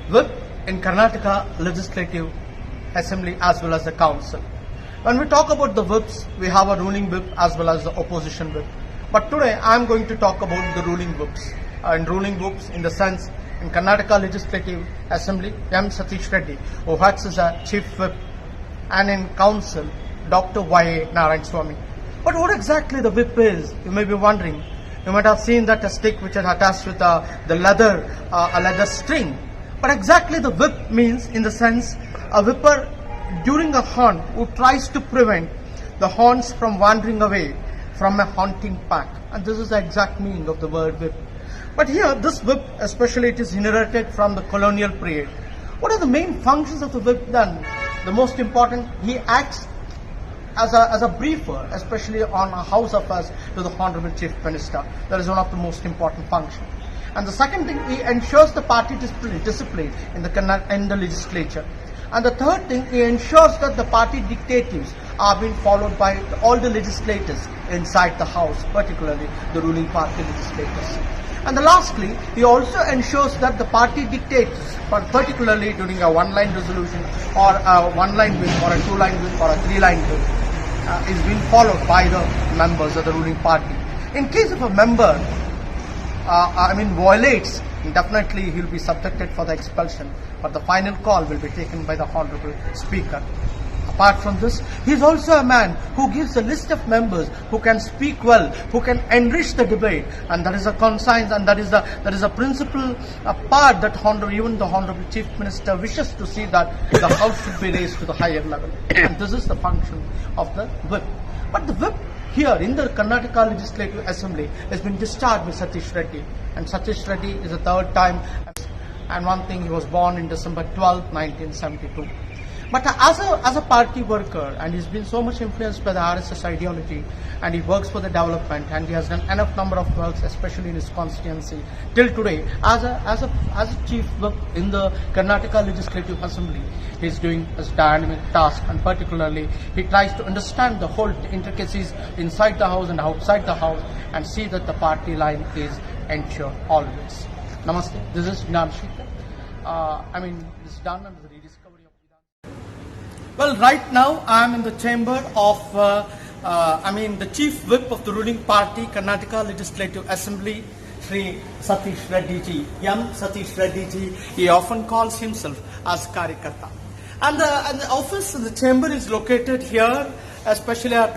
whip in Karnataka Legislative Assembly as well as the Council. When we talk about the whips, we have a ruling whip as well as the opposition whip. But today I am going to talk about the ruling whips. And ruling whips in the sense, in Karnataka Legislative Assembly, M. Satish Reddy, who acts as a chief whip, and in Council, Dr. Y. Narayan Swamy. But what exactly the whip is, you may be wondering. You might have seen that a stick which is attached with a leather string. But exactly the whip means in the sense a whipper during a hunt who tries to prevent the horns from wandering away from a hunting pack. And this is the exact meaning of the word whip. But here this whip, especially it is inherited from the colonial period. What are the main functions of the whip then? The most important, he acts as a briefer, especially on house affairs to the Honorable Chief Minister. That is one of the most important functions. And the second thing, he ensures the party discipline in the legislature. And the third thing, he ensures that the party dictatives are being followed by all the legislators inside the house, particularly the ruling party legislators. And lastly, he also ensures that the party dictators, particularly during a one-line resolution or a one-line whip or a two-line whip or a three-line whip, is being followed by the members of the ruling party. In case of a member, violates, definitely he will be subjected for the expulsion, but the final call will be taken by the Honorable Speaker. Apart from this, he is also a man who gives a list of members who can speak well, who can enrich the debate, and that is a conscience, and that is a principle, a part that even the Honorable Chief Minister wishes to see, that the House should be raised to the higher level. And this is the function of the whip. But the whip here in the Karnataka Legislative Assembly has been discharged by Satish Reddy. And Satish Reddy is the third time, and one thing, he was born in December 12, 1972. But as a party worker, and he's been so much influenced by the RSS ideology, and he works for the development, and he has done enough number of works, especially in his constituency. Till today, as a chief whip in the Karnataka Legislative Assembly, he's doing a dynamic task, and particularly he tries to understand the whole intricacies inside the house and outside the house, and see that the party line is ensured always. Namaste. This is Gnanashakher. This is done under the rediscovery of. Well, right now I am in the chamber of, the chief whip of the ruling party, Karnataka Legislative Assembly, Sri Satish Reddy ji. M. Satish Reddy ji. He often calls himself as Karyakarta. And the office, the chamber is located here, especially at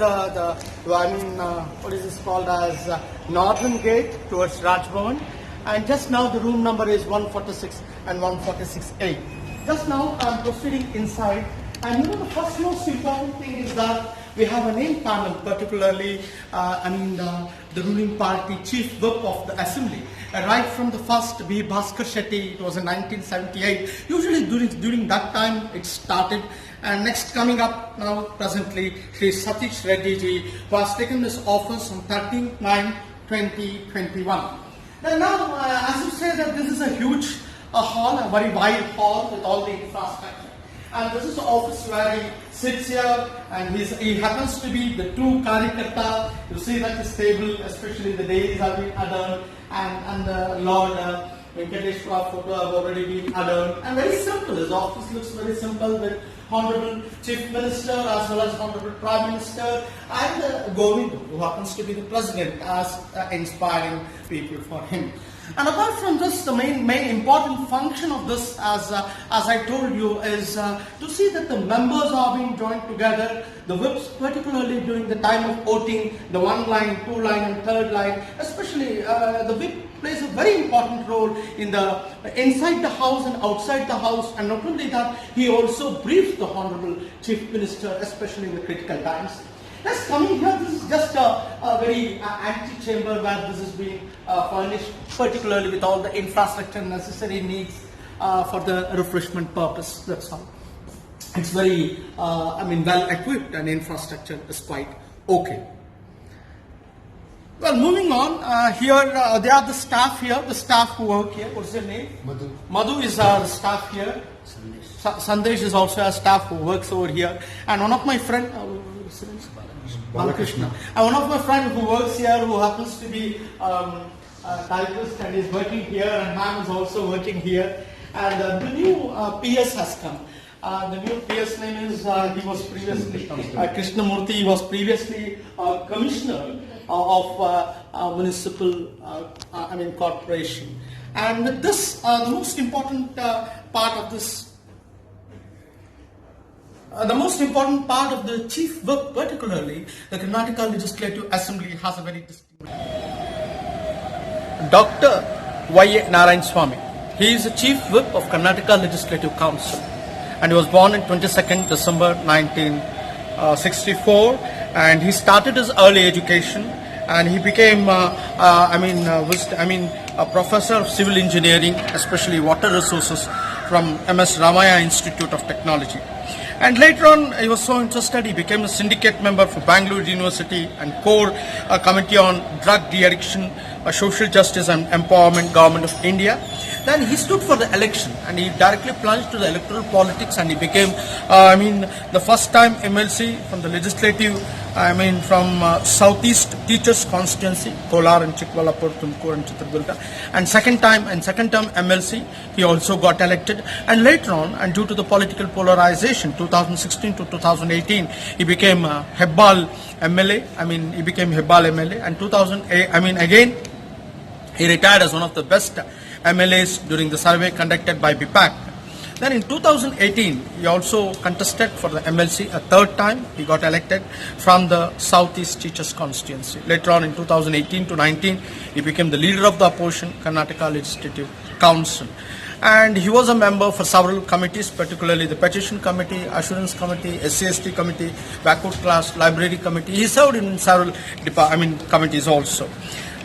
what is this called as Northern Gate towards Raj Bhavan. And just now the room number is 146 and 146A. Just now I am proceeding inside. And the first most important thing is that we have a name panel, particularly the ruling party chief whip of the assembly. Right from the first, B. Bhaskar Shetty, it was in 1978. Usually during that time it started. And next coming up now presently, Sri Satish Reddy ji, who has taken this office on 13/9/2021. And now, as you say, that this is a huge hall, a very wide hall with all the infrastructure. And this is the office where he sits here, and he happens to be the true Karyakarta. You see that his table, especially the dailies, have been adorned, and the Lord Venkateshwar photo have already been adorned. And very simple, his office looks very simple, with Honorable Chief Minister as well as Honorable Prime Minister, and Govind, who happens to be the President, as inspiring people for him. And apart from this, the main important function of this, as I told you, is to see that the members are being joined together. The whips, particularly during the time of voting, the one line, two line, and third line, especially the whip plays a very important role in inside the house and outside the house. And not only that, he also briefs the Honorable Chief Minister, especially in the critical times. Let's coming here, this is just a very ante-chamber where this is being furnished, particularly with all the infrastructure necessary needs for the refreshment purpose. That's all. It's very, well equipped, and infrastructure is quite okay. Well, moving on, here they are the staff here, the staff who work here. What's their name? Madhu. Madhu is the staff here. Sandesh is also a staff who works over here. And one of my friends, Balakrishna. And one of my friends who works here, who happens to be a typist and is working here, and ma'am is also working here. And the new PS has come. The new PS name is, he was previously, Krishnamurti, he was previously Commissioner of Municipal, Corporation. And this, the most important part of this, the most important part of the Chief Whip, particularly the Karnataka Legislative Assembly, has a very distinct. Dr. Y. Narayan Swamy. He is the Chief Whip of Karnataka Legislative Council, and he was born in 22nd December 1964, and he started his early education, and he became a professor of civil engineering, especially water resources, from MS Ramaya Institute of Technology. And later on, he was so interested, he became a syndicate member for Bangalore University and core committee on drug de-addiction, social justice and empowerment, Government of India. Then he stood for the election and he directly plunged to the electoral politics, and he became, the first time MLC from the legislative, from Southeast Teachers Constituency, Kolar and Chikbalapur, Tumkur and Chitradurga. And second term MLC, he also got elected. And later on, and due to the political polarization, 2016 to 2018, he became Hebbal MLA. He became Hebbal MLA. And 2008, again, he retired as one of the best MLAs during the survey conducted by BPAC. Then in 2018, he also contested for the MLC a third time. He got elected from the Southeast Teachers Constituency. Later on in 2018 to 19, he became the leader of the opposition, Karnataka Legislative Council. And he was a member for several committees, particularly the Petition Committee, Assurance Committee, SCST Committee, Backward Class, Library Committee. He served in several committees also.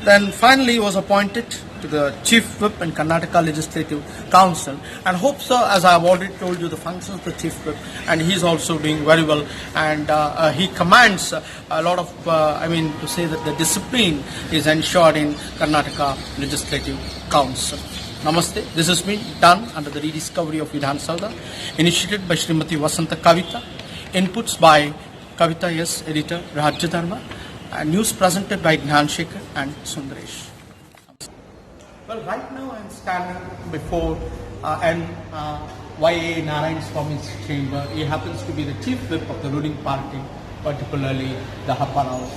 Then finally he was appointed to the Chief Whip in Karnataka Legislative Council, and hope, sir, as I have already told you, the functions of the Chief Whip, and he is also doing very well, and he commands a lot of, to say that the discipline is ensured in Karnataka Legislative Council. Namaste. This has been done under the rediscovery of Vidhan Sauda, initiated by Srimati Vasanta Kavita, inputs by Kavita S. Editor Rajya Dharma, and news presented by Gnanashakher and Sundaresh. Well, right now I am standing before Y.A. Narayan Swamy's chamber. He happens to be the Chief Whip of the ruling party, particularly the Upper House.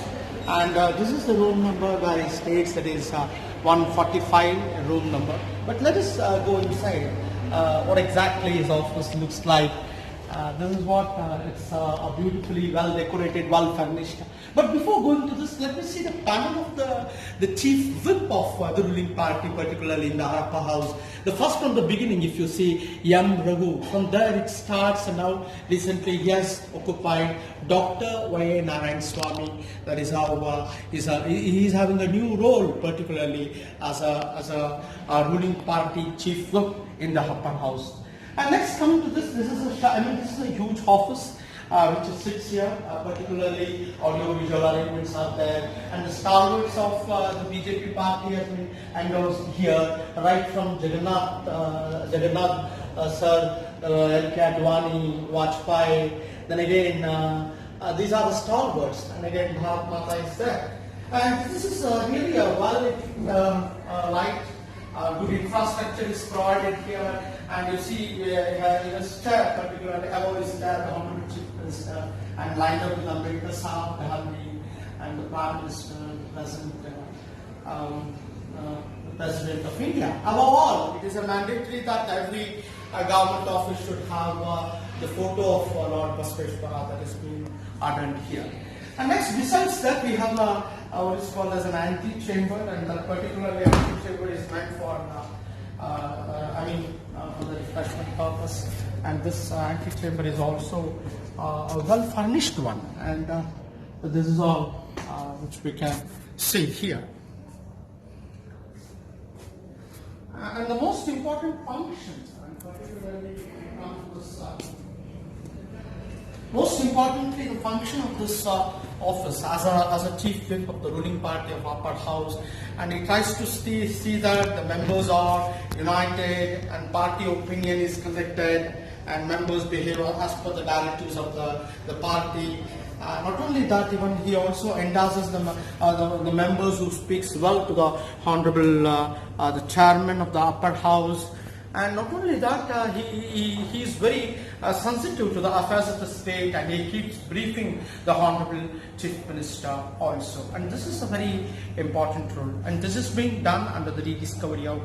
And this is the room number where he states that is 145 room number. But let us go inside what exactly his office looks like. This is what it's a beautifully well decorated, well furnished. But before going to this, let me see the panel of the Chief Whip of the ruling party, particularly in the upper house. The first from the beginning, if you see Yam Raghu, from there it starts, and now recently he has occupied Dr. Y.A. Narayan Swamy. That is how he is having a new role, particularly as a ruling party Chief Whip in the upper house. And let's come to this. This is a huge office which sits here. Particularly audio-visual arrangements are there, and the stalwarts of the BJP party has been endorsed here, right from Jagannath sir, L.K. Advani, Vajpayee. Then again, these are the stalwarts, and again Bharat Mata is there. And this is really a well-light. Good infrastructure is provided here, and you see in a chair, particularly above is there, the Honorable Chief Minister, and lined up with Ambedkar Sahab, and the Prime Minister, the President of India. Above all, it is a mandatory that every government office should have the photo of Lord Basveshwara that is being adorned here. And next, besides that, we have what is called as an ante-chamber, and that particularly ante-chamber is meant for the refreshment purpose. And this ante-chamber is also a well-furnished one, and this is all which we can see here. And the most important functions, and particularly when it comes to this, most importantly, the function of this office as a Chief Whip of the ruling party of Upper House, and he tries to see that the members are united and party opinion is collected and members behave as per the directives of the party. Not only that, even he also endorses the members who speaks well to the Honorable the Chairman of the Upper House, And not only that, he is very sensitive to the affairs of the state, and he keeps briefing the Honorable Chief Minister also. And this is a very important role, and this is being done under the rediscovery of